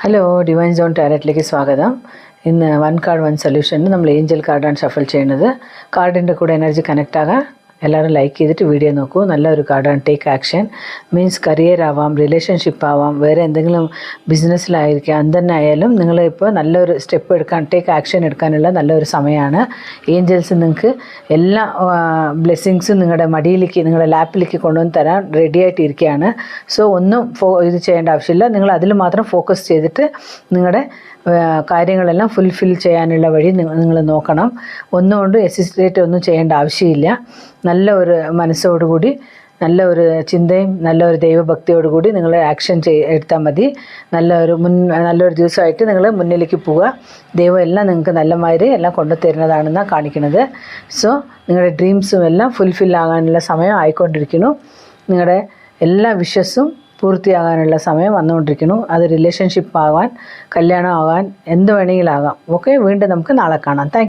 Hello divine zone ടാരറ്റിലേക്ക് സ്വാഗതം. ഇന്ന് 1 card 1 സൊല്യൂഷനിൽ നമ്മൾ ഏഞ്ചൽ കാർഡാണ് ഷഫിൾ ചെയ്യുന്നത്. കാർഡിൻ്റെ കൂടെ എനർജി കണക്റ്റ് ആകാൻ എല്ലാവരും ലൈക്ക് ചെയ്തിട്ട് വീഡിയോ നോക്കൂ. നല്ലൊരു കാർഡാണ്. ടേക്ക് ആക്ഷൻ മീൻസ് കരിയർ ആവാം, റിലേഷൻഷിപ്പ് ആവാം, വേറെ എന്തെങ്കിലും ബിസിനസ്സിലായിരിക്കാം, എന്തെന്നെ ആയാലും നിങ്ങൾ ഇപ്പോൾ നല്ലൊരു സ്റ്റെപ്പ് എടുക്കാൻ, ടേക്ക് ആക്ഷൻ എടുക്കാനുള്ള നല്ലൊരു സമയമാണ്. ഏഞ്ചൽസ് നിങ്ങൾക്ക് എല്ലാ ബ്ലെസ്സിങ്സും നിങ്ങളുടെ മടിയിലേക്ക്, നിങ്ങളുടെ ലാപ്പിലേക്ക് കൊണ്ടുവന്ന് തരാൻ റെഡി ആയിട്ടിരിക്കുകയാണ്. സോ ഒന്നും ഇത് ചെയ്യേണ്ട ആവശ്യമില്ല. നിങ്ങൾ അതിൽ മാത്രം ഫോക്കസ് ചെയ്തിട്ട് നിങ്ങളുടെ കാര്യങ്ങളെല്ലാം ഫുൾഫിൽ ചെയ്യാനുള്ള വഴി നിങ്ങൾ നോക്കണം. ഒന്നുകൊണ്ട് എസിസ്റ്റേറ്റ് ഒന്നും ചെയ്യേണ്ട ആവശ്യമില്ല. നല്ല ഒരു മനസ്സോടുകൂടി, നല്ല ഒരു ചിന്തയും നല്ല ഒരു ദൈവഭക്തിയോടുകൂടി നിങ്ങൾ ആക്ഷൻ എടുത്താൽ മതി. നല്ലൊരു ദിവസമായിട്ട് നിങ്ങൾ മുന്നിലേക്ക് പോവുക. ദൈവം എല്ലാം നിങ്ങൾക്ക് നല്ലമാതിരി എല്ലാം കൊണ്ടുതരുന്നതാണെന്നാണ് കാണിക്കുന്നത്. സോ നിങ്ങളുടെ ഡ്രീംസും എല്ലാം ഫുൾഫിൽ ആകാനുള്ള സമയം ആയിക്കൊണ്ടിരിക്കുന്നു. നിങ്ങളുടെ എല്ലാ വിഷസും പൂർത്തിയാകാനുള്ള സമയം വന്നുകൊണ്ടിരിക്കുന്നു. അത് റിലേഷൻഷിപ്പ് ആകാൻ, കല്യാണം ആകാൻ, എന്ത് വേണമെങ്കിലും ആകാം. ഓക്കെ, വീണ്ടും നമുക്ക് നാളെ കാണാം. താങ്ക്